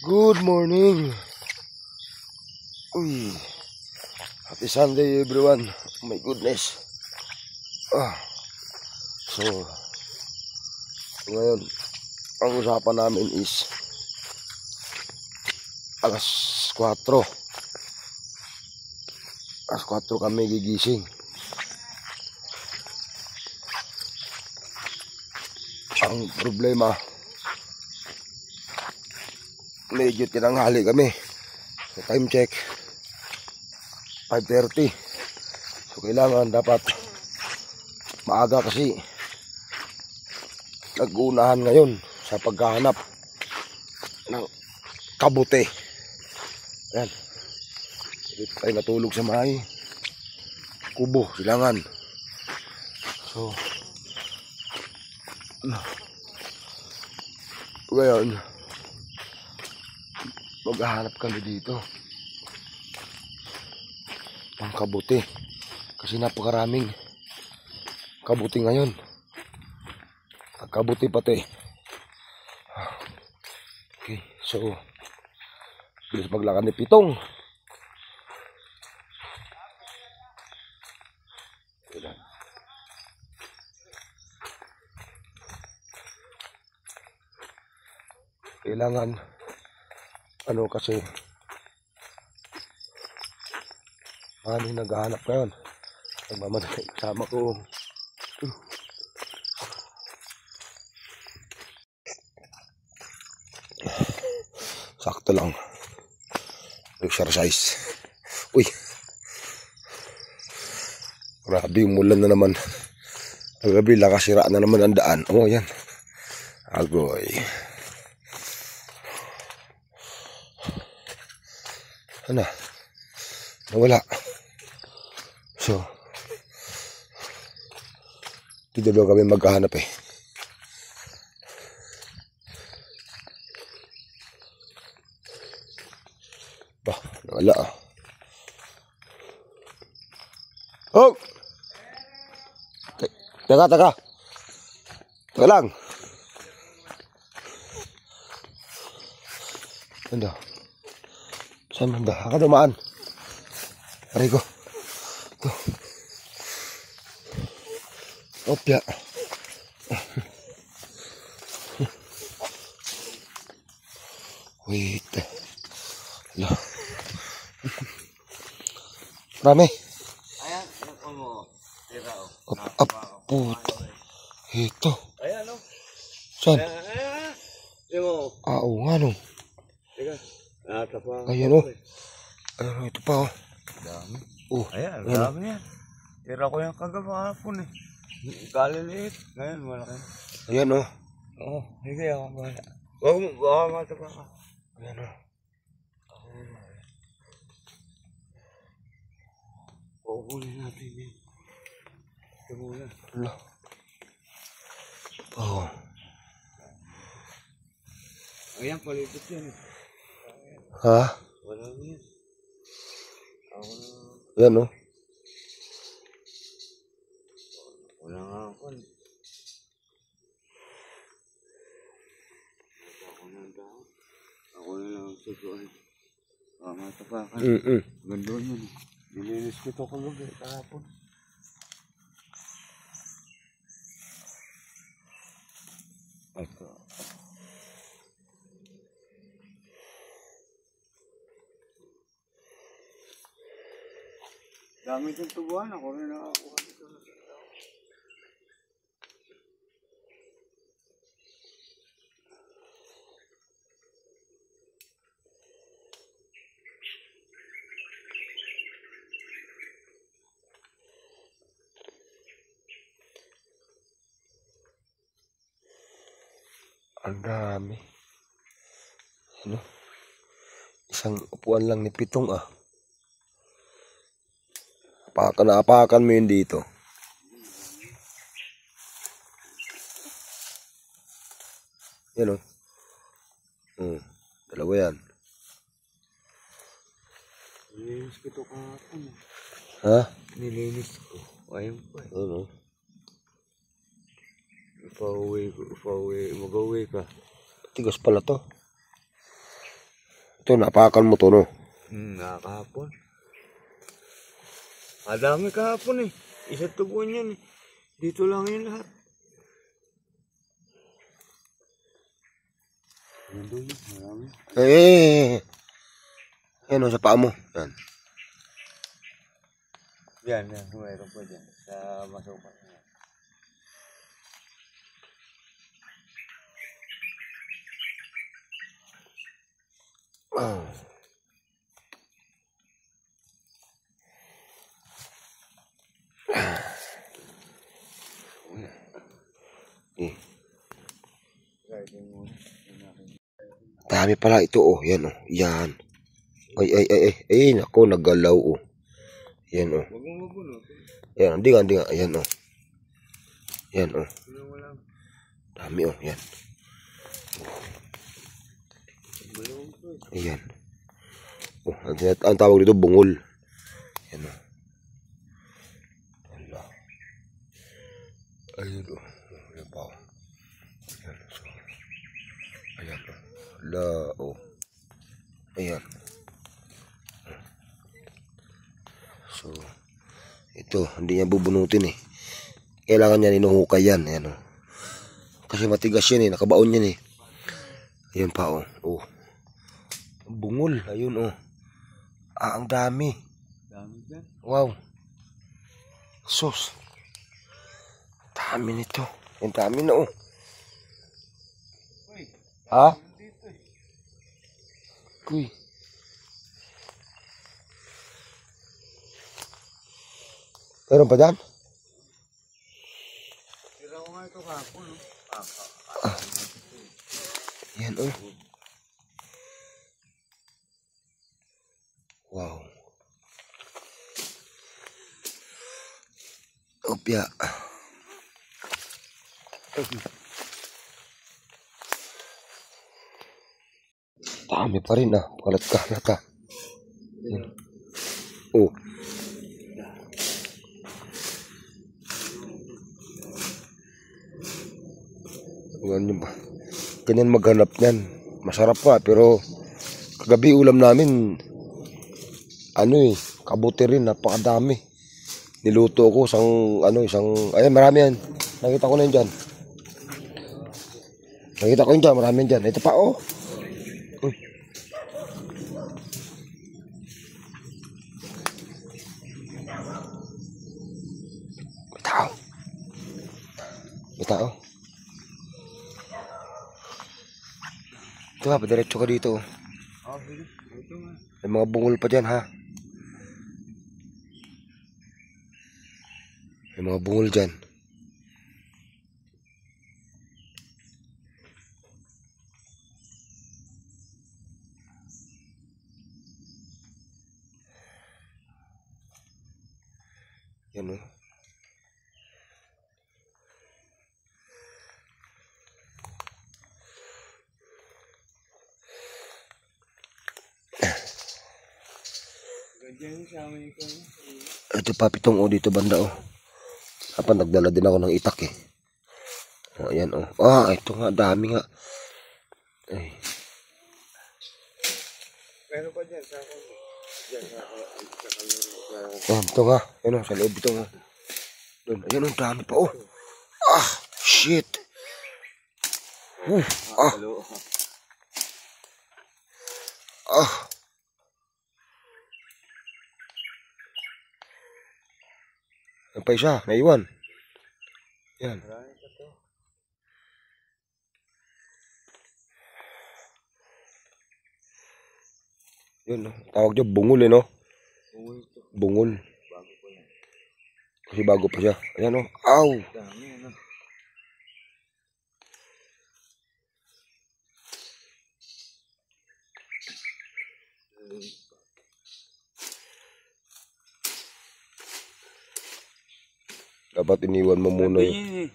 Good morning. Uy. Happy Sunday everyone. Oh my goodness. So ngayon ang usapan namin is alas 4. Alas 4 kami gigising. Ang problema, medyo tinanghali kami. So time check 5:30. So kailangan dapat maaga kasi nag-uunahan ngayon sa paghahanap ng kabuti. Ayan. Dito tayo natulog sa may kubo, silangan. So ngayon maghahanap kami dito ng kabuti kasi napakaraming kabuti ngayon. Kabuti pati. Okay, so bilis maglakad ni Pitong. Kailangan kasi maraming naghahanap ngayon. Nagmamadali kasama ko. Sakto lang. Exercise. Uy. Grabe yung mulan na naman. Grabe, lakasira na naman ang daan. Oh, yan. Agoy. Ano? Nawala. So, dito daw kami maghahanap eh. Bah, nawala ah. Oh! Teka. Teka lang. Ano? Saan ba? Ako dumaan. Aray ko. Ito. Opya. Wait. Hala. Marami. Ayan, ano mo? Tira o. Puto. Ito. Ayan, no? Saan? Ayan. Yung mo. Oo nga no. Teka. Natapa. Ayan o. Ayan o, ito pa o. Dami. Ayan, dami yan. Tira ko yung kagabahapon eh. Kaliliit. Ngayon, malaki. Ayan o. Oo, sige ako bahala. Huwag mo, baka matapa ka. Ayan o. Kukunin natin yun. Ito muna. Hala. Oo. Ayan, palipit yan eh. Ha? Wala na yan. Ako na. Ayan o. Wala nga ako. Ako na ang tao. Ako na lang ang susuan. Baka matapakan. Gandun yun. Nilinis ko ito kagabi kahapon. Ito. Dami itong tubuhan. Ako rin nakakuha dito. Ang dami. Ano? Isang upuan lang ni Pitong ah. Apakan mo yun dito. Yan o. Dalawa yan. Nilinis ko ito kahapon. Ha? Nilinis ko. Ayun pa eh. Ano? Mag-uwi ka. Tigas pala to. Ito, napakan mo to, no? Nakakahapon. Madami kahapon eh. Isa tubuan yan eh. Dito lang yun lahat. Nandun yun, marami. Yan o, sa paa mo. Yan. Yan, mayroon pa dyan. Sa masukan. Oh. Dami pala ito, oh. Yan, oh. Yan. Ay, nako, naggalaw, oh. Yan, oh. Yan, hindi nga. Ayan, oh. Yan, oh. Dami, oh. Yan. Ayan. Oh, ang tawag dito, bungol. Yan, oh. Ayun, oh. Ayan pa, oh. Ayan, so. Ayan, oh. Hala, oh. Ayan. So, ito, hindi niya bubunutin eh. Kailangan niya inuhukay yan. Ayan, oh. Kasi matigas yan eh, nakabaon yan eh. Ayan pa, oh. Oh. Bungol, ayun, oh. Ang dami. Wow. Sus. Dami nito. Ang dami na, oh. Ha? Kuy. Meron pa dyan? Tira ko nga ito kahapon, no? Yan, oh. Wow. Opya. Dami pa rin, ah. Kalat-kalat, ah. Yan. Oh. Ganyan maghanap niyan. Masarap pa, pero kagabi ulam namin, kabuti rin, napakadami. Niluto ko ayan, marami yan. Nakita ko na yun dyan. Marami yan dyan. Ito pa, oh. Tao. Ito ha, padiretso ka dito. May mga bungol pa dyan, ha. May mga bungol dyan. Yan, oh. Ito pa, pitong, oh, dito banda, oh. Kapan nagdala din ako ng itak, eh. Oh, ayan, oh. Ito nga, dami nga. Ay. Meron pa dyan, sa akin. Ito nga. Ayan, oh, sa loob ito nga. Doon. Ayan, oh, dami pa, oh. Shit. Yan pa isa, naiwan. Yan. Yun, no? Tawag niya bungol, eh, no? Bungol. Kasi bago pa siya. Ayan, no? Ow! Dapat iniwan mo muna yun.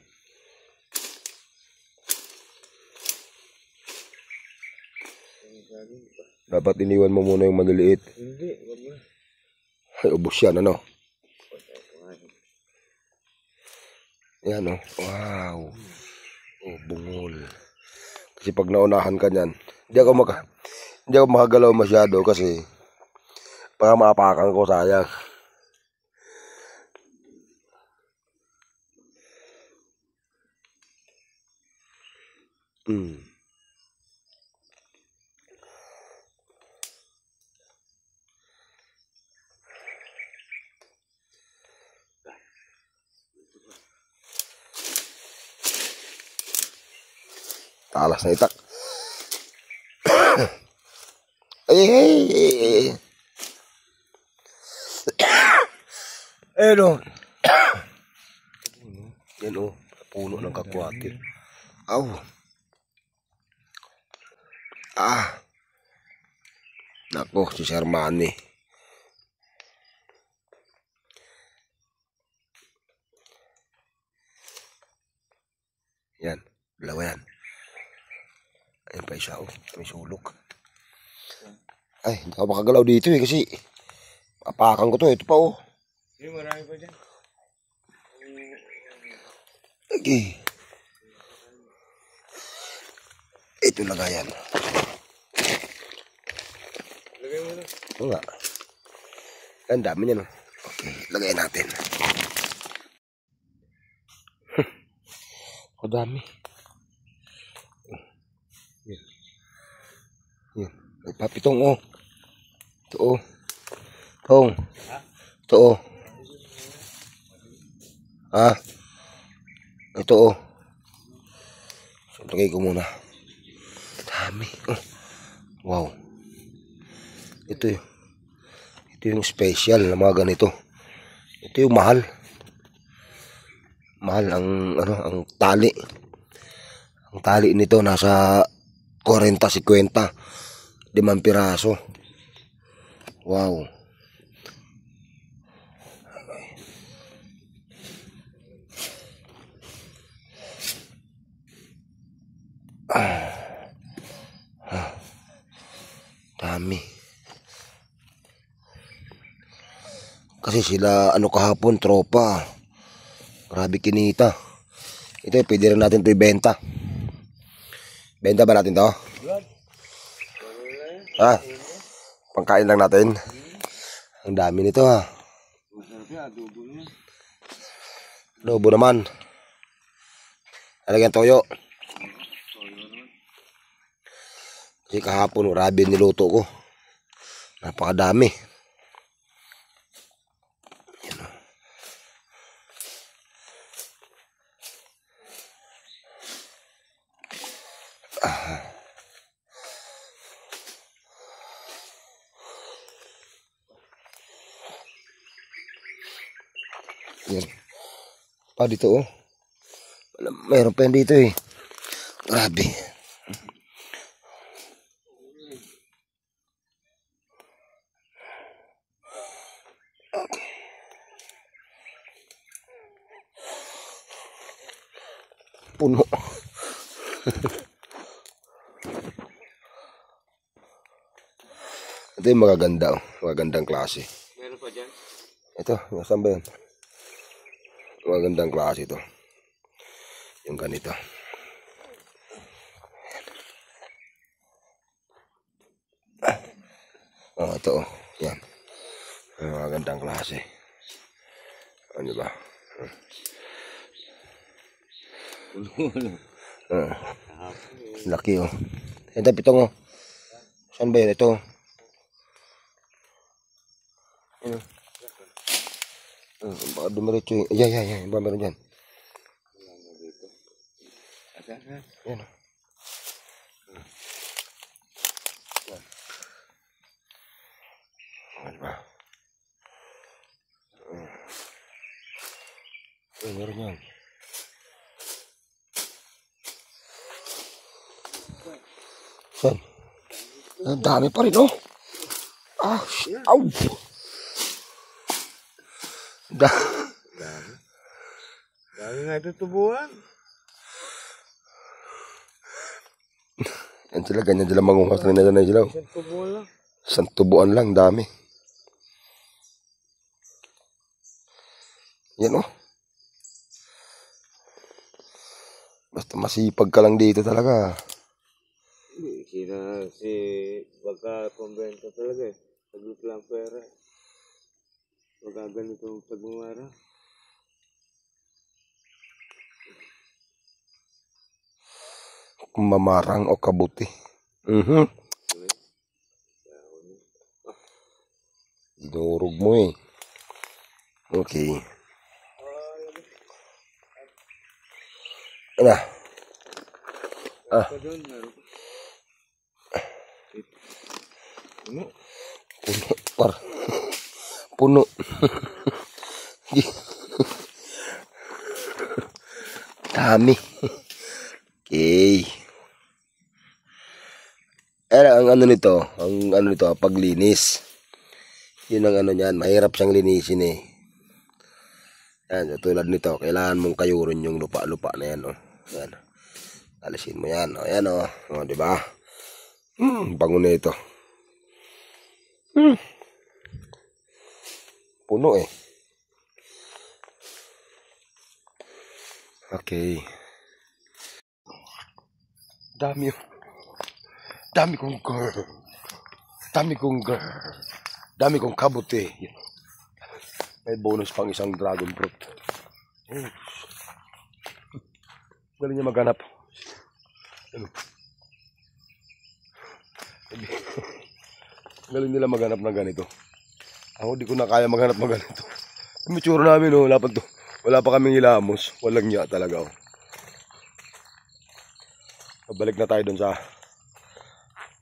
Dapat iniwan mo muna yung maliliit. Hindi, wag na. Ay, ubos yan, ano? Yan, oh. Wow. Oh, bungol. Kasi pag naunahan ka niyan, Hindi ako makagalaw masyado kasi baka maapakan ko, sayang. Talas na itak. Ay. Ano? Yan o, puno ng kakwati. Aw. Nako, si Sir Manny. Yan, dalawa yan. Ayun pa isa, may sulok. Ay, hindi ako makagalaw dito kasi apakan ko to. Ito pa Marami pa dyan. Okay. Ito lagayan. Lagay mo na. Oo nga. Ang dami niya, no? Okay, lagayan natin. Ang dami. Yan. May papitong, Ito, Tong. Ito, Ito, So, lagay ko muna. Dami. Wow. Ito yung special na mga ganito. Ito yung mahal. Mahal ang tali. Ang tali nito nasa 40-50. 5 piraso. Wow. Dami. Kasi sila kahapon tropa. Grabe kinita. Ito pwede rin natin ito ibenta. Benta ba natin to? Pangkain lang natin. Ang dami nito Masarap yan, adobo naman. Adobo naman. Alagyan toyo. Kasi kahapon grabe niluto ko. Napakadami. Yan. Pa dito mayroon pa yan dito Grabe. Okay. Puno. Ito yung magaganda magagandang klase. Meron pa dyan? Ito, saan ba yun? Magandang klase ito. Yung ganito. Ito yan. Magandang klase. Ano ba? Laki Ito pitong Saan ba yun? Ito. Baka dumiretso yun. Yan. Ba meron dyan? Yan Ano ba? Meron yan. Saan? Ang dami pa rin Aw! Dami nga ito tubuhan. Yan sila, ganyan sila mangungas na nila sila. Isang tubuhan lang. Isang tubuan lang, dami. Yan Basta masipag ka lang dito talaga. Si pagka pambenta talaga eh. Saglit lang pera. Pagka ganitong tagmumara. Mamarang o kabuti. Dinurog mo eh. Okay. Ano? Puno. Puno. Dami. Okay. Ang ano nito, paglinis. Yun ang ano niyan, mahirap siyang linisin eh. Yan, tulad nito, kailangan mong kayurin yung lupa-lupa na yan, oh. Yan. Alisin mo yan, oh. Yan, oh. Oh, di ba? Bango na ito. Puno eh. Okay. Dami oh. Dami kong girl. Dami kong kabuti. May bonus pang isang dragon fruit. Galing niya maghanap. Galing nila maghanap ng ganito. Ako di ko na kaya maghanap ng ganito. Yung itsura namin oh, wala pa kaming hilamos. Walang niya talaga oh. Pabalik na tayo dun sa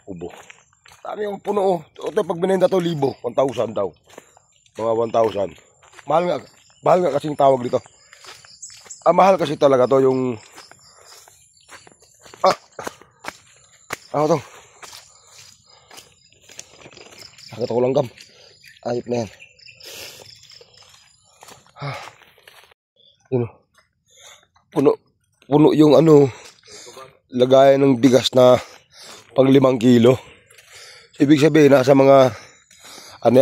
ubo. Dami yung puno oh. Ito pag binenta to 1,000 daw. Mga 1,000. Mahal nga kasing tawag dito. Mahal kasi talaga to yung ano to? Nakita ko langgam. Ayop na yan. Yun oh. Puno yung ano lagayan ng bigas na pang 5 kilo. Ibig sabihin nasa mga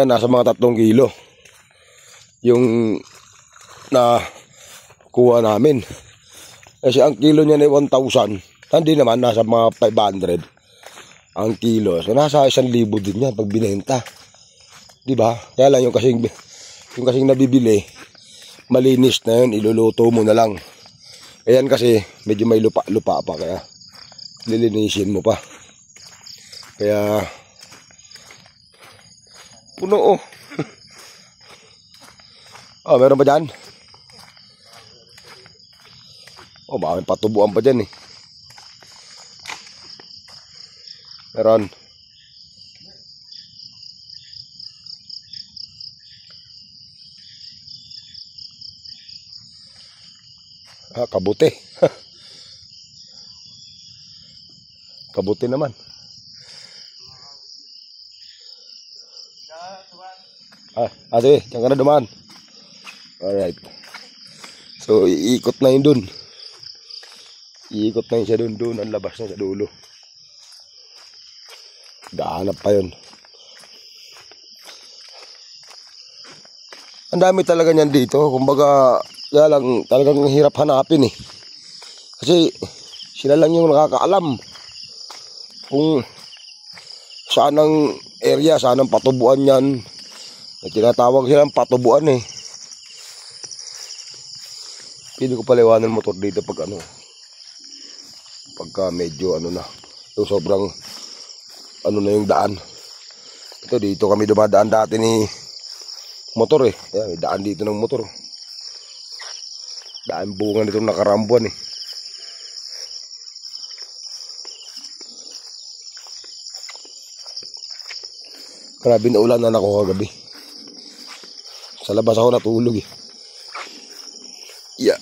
nasa mga 3 kilo yung na kuha namin. Kasi ang kilo niya ay 1,000. Hindi naman nasa mga 500 ang kilo. So nasa 1,000 din yan pag binenta. Di ba? Kaya lang yung kasing nabibili malinis na yun, iluluto mo na lang. Ayan kasi medyo may lupa pa kaya lilinisin mo pa. Kaya puno oh. Meron pa dyan? Baka may patubuan pa dyan eh. Meron. Kabuti. Kabuti naman. Sige, diyan ka na dumaan. Alright. So, iikot na yun dun. Iikot na yun siya dun. Ang labas na sa dulo. Dahanap pa yun. Ang dami talaga niyan dito. Kumbaga, kaya lang talagang hirap hanapin eh. Kasi sila lang yung nakakaalam kung saan ang area, saan ang patubuan yan. May tinatawag silang patubuan eh. Hindi ko paliwanan motor dito pagka medyo na. Yung sobrang na yung daan. Ito dito kami dumadaan dati ni motor eh. Ayan, may daan dito ng motor. Daan bunga nitong nakarambuan eh. Grabe na ulan na ako kagabi. Sa labas ako natulog eh. Yeah.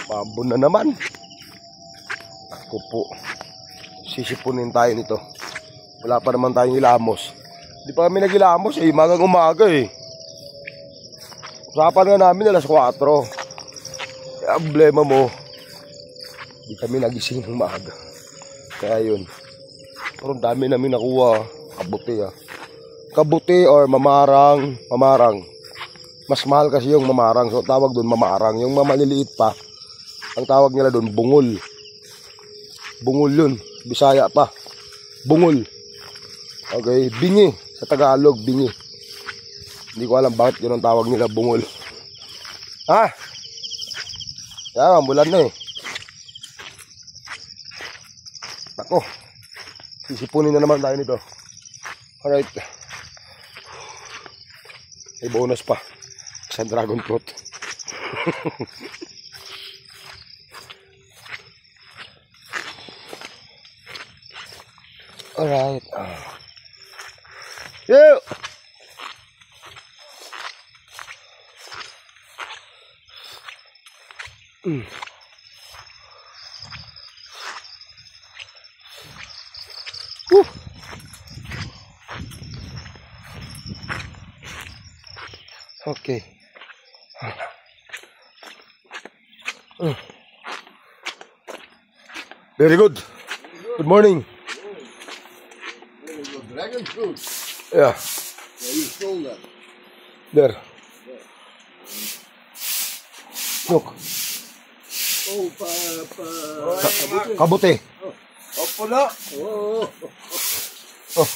Pambon na naman. Ako po. Sisipunin tayo nito. Wala pa naman tayong ilamos. Hindi pa kami nag-ilamos eh. Magang umaga eh. Usapan nga namin alas 4. Kaya ang problema mo, hindi kami nagising ng maaga. Kaya yun. Pero dami namin nakuha. Kabuti ah. Kabuti or mamarang. Mas mahal kasi yung mamarang. So tawag doon mamarang. Yung maliliit pa, ang tawag nila doon bungol. Bungol yun. Bisaya pa. Bungol. Okay. Bingi. Sa Tagalog, bingi. Hindi ko alam bakit yun ang tawag nila, bungol. Ha? Kaya bulan na eh. Ako. Sisipunin na naman tayo nito. Alright. May bonus pa. Sa dragon fruit. Alright. Yo! Okay. Very good. Good morning. Dragon fruit. Yeah. Where you sold that? There. Look. Oh, Kabuti. Oh, pula. Oh. Oh.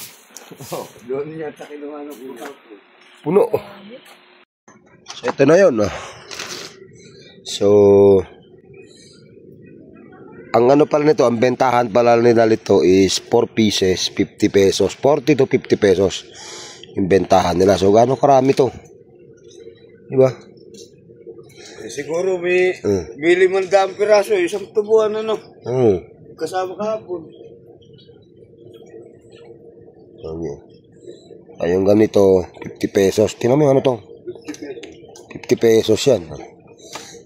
Oh, doon niya sa kinuha ng utang. Puno. So, ito na yun. So, ang ano pala nito, ang bentahan pala nila nito is 4 pieces, 50 pesos. 40 to 50 pesos yung bentahan nila. So, gaano karami to? Diba? Eh, siguro may 500 piraso, isang tubuan ano. Kasama kahapon. Okay. Ay, yung ganito, 50 pesos. Tingnan mo yung ano to? 50 pesos yan.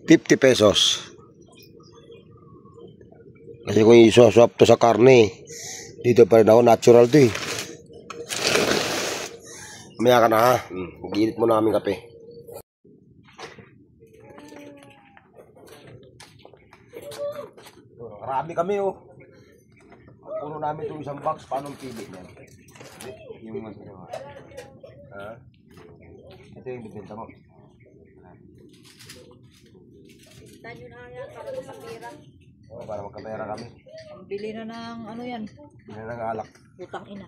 50 pesos. Kasi kung isoswap to sa karne, dito pa rin ako, natural to eh. Mamaya ka na ha. Mag-init mo na kaming kape. Marami kami oh. Puro namin itong isang box. Paano pili niyan? Yung mas ito. Ha? Ito yung bibenta mo. Tanyo na yan para sa pera. Oh, para magkapera kami. Bili na ng ano yan. Bili na ng alak. Putang ina.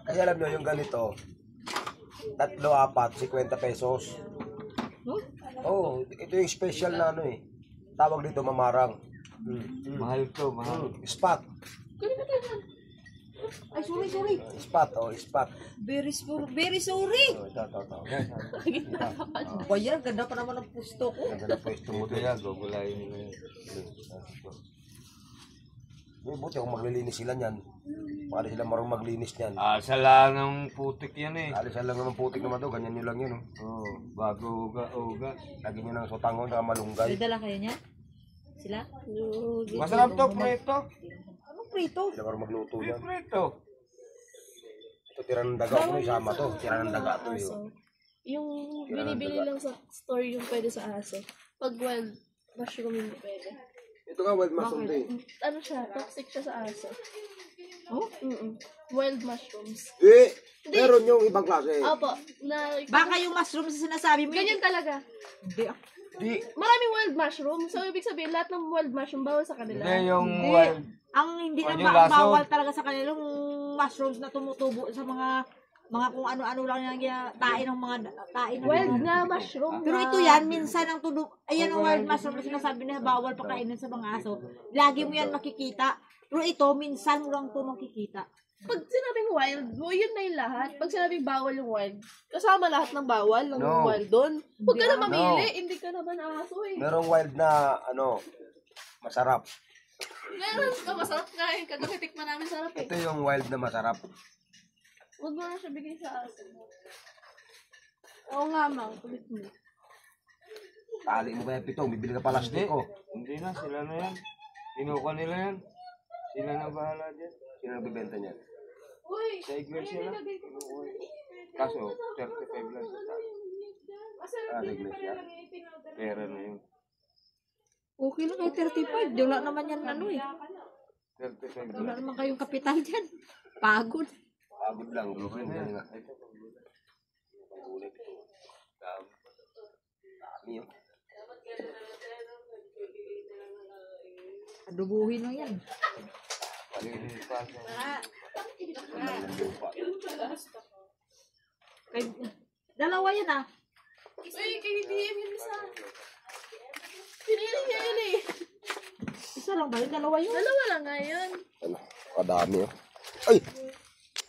Kasi alam nyo yung ganito. 3, 4, 50 pesos. Huh? Oh, ito yung special na ano eh. Tawag dito mamarang. Mahal to, mahal. Spot. Ay, sorry. Spot, oh, spot. Very sorry. Oh, ito. Bayan, ganda pa naman ang pusto ko. Ganda na pwesto mo Ito doon. yan, gugulayin nila yan. Buti kung maglilinis sila niyan. Baka sila marunong maglinis niyan. Sala ng putik yan eh. Alisan lang naman putik naman to, ganyan nyo lang yun. Oh. Bago uga. Lagi nyo ng sotangon na malunggay. Dala kayo niya? Sila? Masarap to, preto. Anong prito? Sila marunong magluto yan. Preto. Ito tira ng daga ko, isama to. Tira ng daga to yun. Yung binibili lang sa store yung pwede sa aso. Pag wild mushroom hindi pwede. Ito nga wild mushroom to eh. Ano siya? Toxic siya sa aso. Oh? Wild mushrooms. Meron yung ibang klase. Opo. Na, Baka yung mushroom sa sinasabi mo. ganyan talaga. Hindi. Di, Maraming wild mushroom. So, ibig sabihin, lahat ng wild mushroom bawal sa kanila. Hindi yung wild. Ang hindi Ano lang yung laso? bawal talaga sa kanilang mushrooms na tumutubo sa mga kung ano-ano lang yung tain ng mga tain ng Wild mga. na mushroom. Pero ito yan, minsan ang tunog, ayan ang wild mushroom na sinasabi na bawal pakainin sa mga aso. Lagi mo yan makikita. Pero ito, minsan mo lang ito makikita. Pag sinabing wild, yun na yung lahat. Pag sinabing bawal yung wild, kasama lahat ng bawal ng No. wild doon. Huwag ka na No. mamili, hindi ka naman aso eh. merong wild na ano, masarap. Meron ka, masarap nga yun. Kagabi tikman namin sarap eh. Ito yung wild na masarap. Huwag mo na siya bigay sa aso. Oo nga, Mang. Kulit mo. Tali mo kaya pitong, bibili ka plastic ko. Hindi na, sila na yan. Kinuha nila yan. Sila na bahala dyan. Sino nagbibenta niyan? Uy! Sa iglesia sila. Kaso, 35 lang sa taas. Sa iglesia. Pera na yun. Okay lang kay 35. Di wala naman yan ano eh. 35 Wala lang. naman kayong kapital dyan. Pagod. Pagod lang. Dami yun. Adubuhin mo yan. Dalawa yan ah. Uy, kayo DM yun isa. Pinili niya yun eh. Isa lang ba yun? Dalawa yun? Dalawa lang nga yun. Ano, kadami oh. Ay!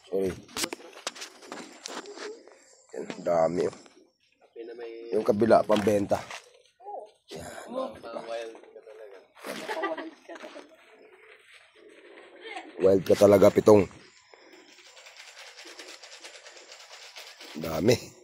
Sorry. Yan, dami oh. Yung kabila, pambenta. Yan. Wild ka talaga, Pitong. Dami.